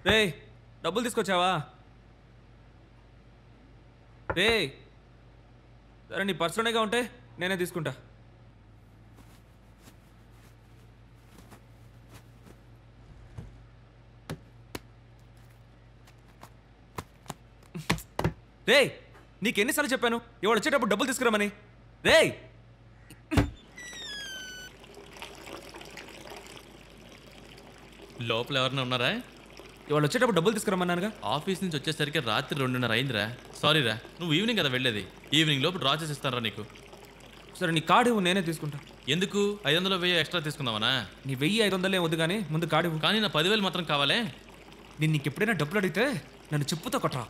రే డబ్బులు తీసుకొచ్చావా? రే సరే నీ పర్సులోనేగా ఉంటే నేనే తీసుకుంటా. రే నీకెన్నిసార్లు చెప్పాను ఇవాళ వచ్చేటప్పుడు డబ్బులు తీసుకురామని? రే లోపల ఎవరైనా ఉన్నారా? ఇవాళ వచ్చేటప్పుడు డబ్బులు తీసుకురమ్మన్నానుగా. ఆఫీస్ నుంచి వచ్చేసరికి రాత్రి 2:30 అయిందిరా. సారీరా, నువ్వు ఈవినింగ్ కదా వెళ్ళేది. ఈవినింగ్ లోపు డ్రా చేసి ఇస్తానరా నీకు. సరే నీ కార్డు ఇవ్వు, నేనే తీసుకుంటా. ఎందుకు 500 1000 ఎక్స్ట్రా తీసుకుందామనా? నీ 1000 500 వద్దు కానీ ముందు కార్డు ఇవ్వు. కానీ నా 10,000 మాత్రం కావాలే. నేను నీకు ఎప్పుడైనా డబ్బులు అడిగితే నన్ను చెప్పుతో కొట్టరా.